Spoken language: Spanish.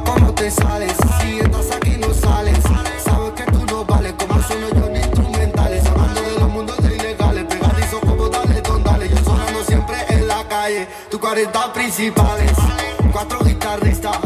cómo te sales. Si estás aquí no sales. Sabes que tú no vales. Como sueno yo ni instrumentales. Hablando de los mundos de ilegales. Pegadizo como dale, don dale. Yo sonando siempre en la calle. Tu 40 principales. 4 guitarristas.